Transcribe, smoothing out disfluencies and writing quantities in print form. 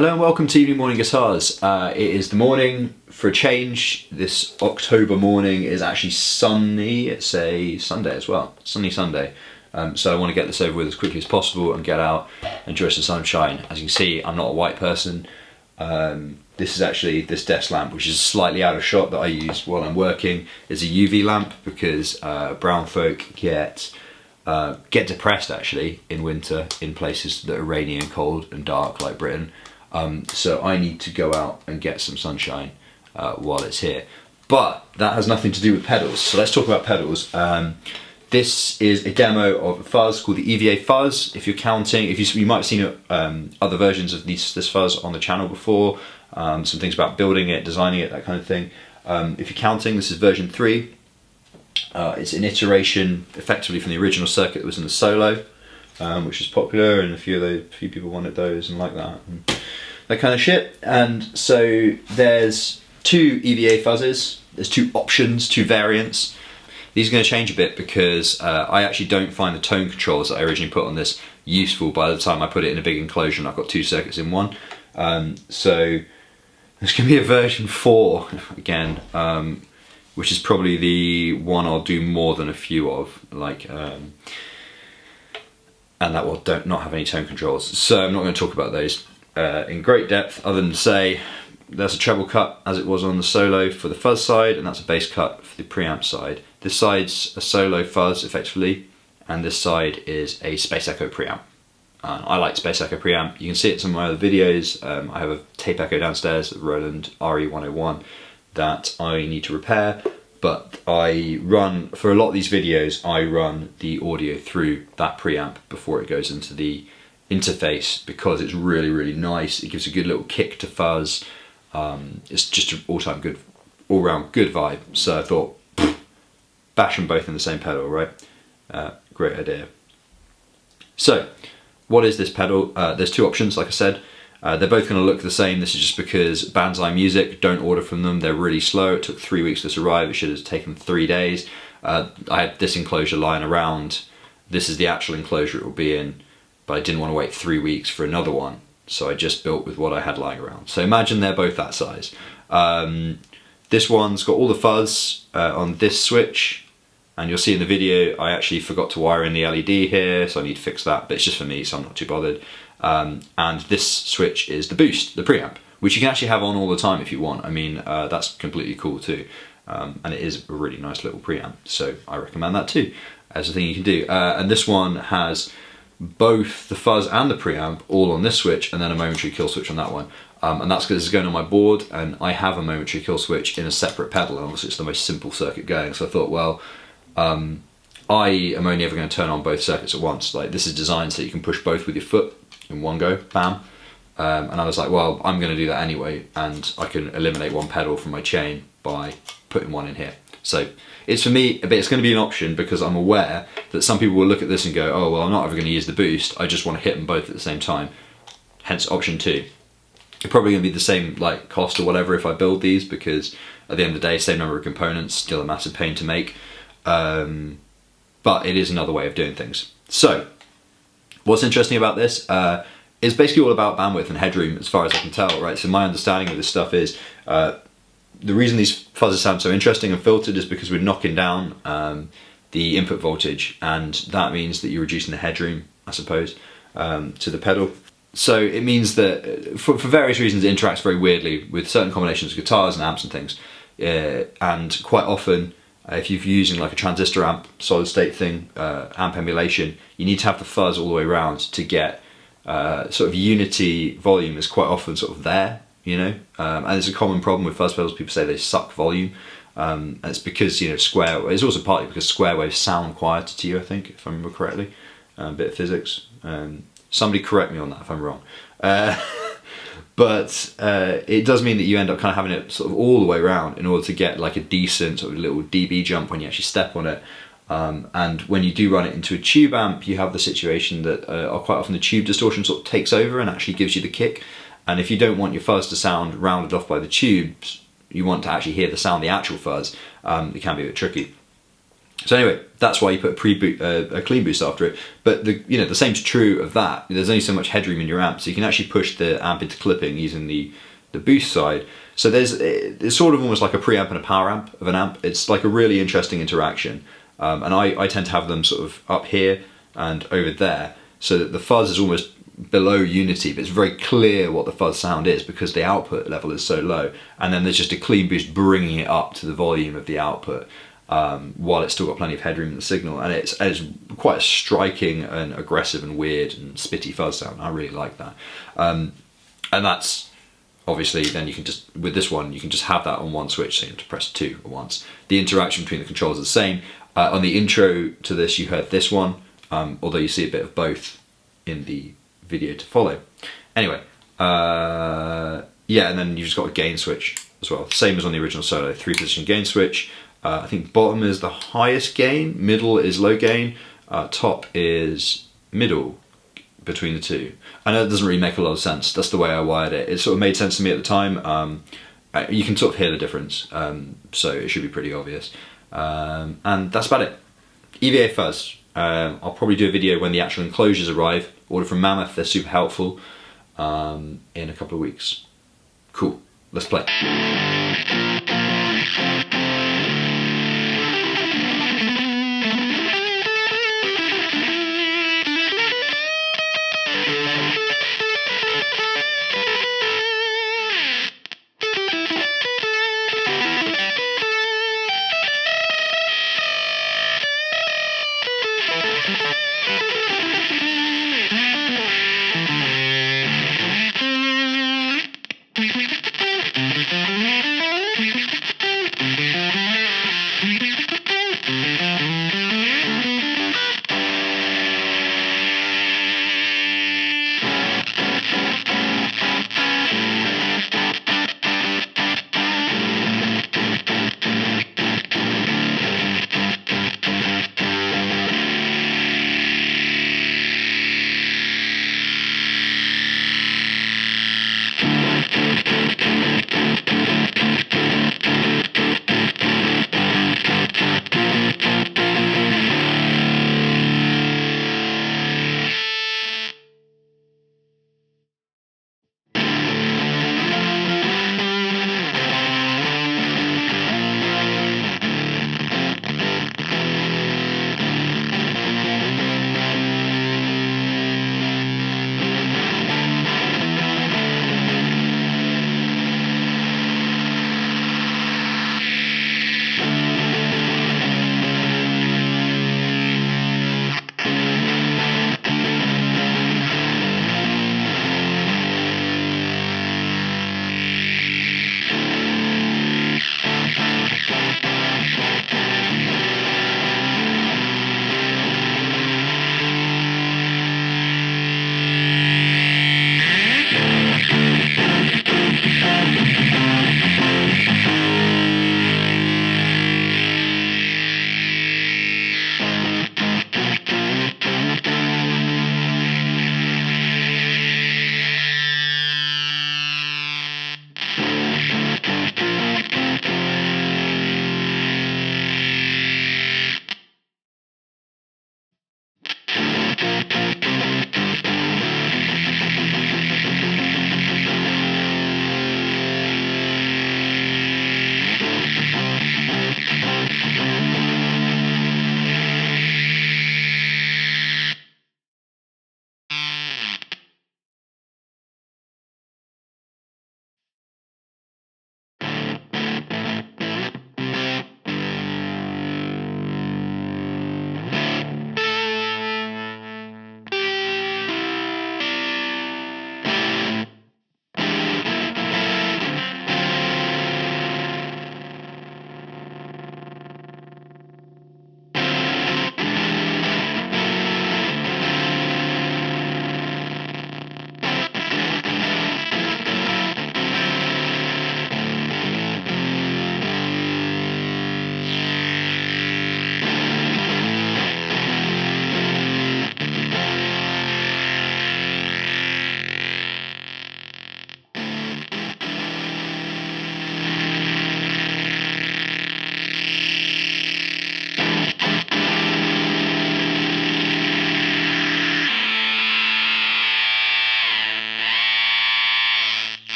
Hello and welcome to Evening Morning Guitars. It is the morning for a change. This October morning is actually sunny. It's a Sunday as well, sunny Sunday. So I want to get this over with as quickly as possible and get out, enjoy some sunshine. As you can see, I'm not a white person. This is actually this desk lamp, which is slightly out of shot, that I use while I'm working. Is a UV lamp because brown folk get depressed actually in winter in places that are rainy and cold and dark like Britain. So I need to go out and get some sunshine while it's here. But that has nothing to do with pedals, so let's talk about pedals. This is a demo of a fuzz called the EVA Fuzz. If you're counting, you might have seen other versions of this fuzz on the channel before, some things about building it, designing it, that kind of thing. If you're counting, this is version 3. It's an iteration effectively from the original circuit that was in the Solo, which is popular, and a few people wanted those and like that. And that kind of shit. And so there's 2 EVA fuzzes, there's 2 options, 2 variants. These are going to change a bit because I actually don't find the tone controls that I originally put on this useful by the time I put it in a big enclosure and I've got 2 circuits in one. So there's going to be a version 4 again, which is probably the one I'll do more than a few of, and that will not have any tone controls. So I'm not going to talk about those in great depth, other than to say there's a treble cut as it was on the Solo for the fuzz side, and that's a bass cut for the preamp side. This side's a Solo fuzz effectively, and this side is a Space Echo preamp. I like Space Echo preamp. You can see it in some of my other videos. I have a tape echo downstairs, the Roland RE101, that I need to repair, but I run, for a lot of these videos, I run the audio through that preamp before it goes into the interface because it's really, really nice. It gives a good little kick to fuzz. It's just an all-round good vibe. So I thought, bash them both in the same pedal, right? Great idea. So, what is this pedal? There's 2 options, like I said. They're both going to look the same. This is just because Banzai Music, don't order from them. They're really slow. It took 3 weeks for this to arrive. It should have taken 3 days. I had this enclosure lying around. This is the actual enclosure it will be in, but I didn't want to wait 3 weeks for another one. So I just built with what I had lying around. So imagine they're both that size. This one's got all the fuzz on this switch. And you'll see in the video, I actually forgot to wire in the LED here, so I need to fix that, but it's just for me, so I'm not too bothered. And this switch is the boost, the preamp, which you can actually have on all the time if you want. I mean, that's completely cool too. And it is a really nice little preamp, so I recommend that too, as a thing you can do. And this one has both the fuzz and the preamp all on this switch, and then a momentary kill switch on that one. And that's because it's going on my board, and I have a momentary kill switch in a separate pedal, and obviously it's the most simple circuit going, so I thought, well, I am only ever going to turn on both circuits at once. Like, this is designed so you can push both with your foot in one go, bam. And I was like, well, I'm going to do that anyway, and I can eliminate one pedal from my chain by putting one in here. So it's, for me, it's going to be an option because I'm aware that some people will look at this and go, oh, well, I'm not ever going to use the boost. I just want to hit them both at the same time. Hence option 2. It's probably going to be the same like cost or whatever if I build these, because at the end of the day, same number of components, still a massive pain to make. But it is another way of doing things. So, what's interesting about this is basically all about bandwidth and headroom, as far as I can tell, right? So my understanding of this stuff is the reason these fuzzes sound so interesting and filtered is because we're knocking down the input voltage, and that means that you're reducing the headroom, I suppose, to the pedal. So it means that for various reasons it interacts very weirdly with certain combinations of guitars and amps and things, and quite often, if you're using like a transistor amp, solid state thing, amp emulation, you need to have the fuzz all the way around to get sort of unity. Volume is quite often sort of there, you know, and it's a common problem with fuzz pedals. People say they suck volume, and it's because, you know, it's also partly because square waves sound quieter to you, I think, if I remember correctly. A bit of physics. Somebody correct me on that if I'm wrong. But it does mean that you end up kind of having it sort of all the way around in order to get like a decent sort of little dB jump when you actually step on it. And when you do run it into a tube amp, you have the situation that quite often the tube distortion sort of takes over and actually gives you the kick. And if you don't want your fuzz to sound rounded off by the tubes, you want to actually hear the sound of the actual fuzz, it can be a bit tricky. So anyway, that's why you put a clean boost after it. But the same's true of that. There's only so much headroom in your amp, so you can actually push the amp into clipping using the boost side. So it's sort of almost like a preamp and a power amp of an amp. It's like a really interesting interaction, and I tend to have them sort of up here and over there, so that the fuzz is almost below unity, but it's very clear what the fuzz sound is because the output level is so low, and then there's just a clean boost bringing it up to the volume of the output, while it's still got plenty of headroom in the signal, and it's quite a striking and aggressive and weird and spitty fuzz sound. I really like that, and that's obviously then you can just, with this one, you can just have that on one switch, so you have to press 2 at once. The interaction between the controls is the same. On the intro to this, you heard this one, although you see a bit of both in the video to follow. Anyway, yeah, and then you've just got a gain switch as well, same as on the original solo, 3-position gain switch. I think bottom is the highest gain, middle is low gain, top is middle between the two. I know it doesn't really make a lot of sense, that's the way I wired it. It sort of made sense to me at the time. You can sort of hear the difference, so it should be pretty obvious. And that's about it. EVA Fuzz. I'll probably do a video when the actual enclosures arrive, ordered from Mammoth, they're super helpful, in a couple of weeks. Cool, let's play.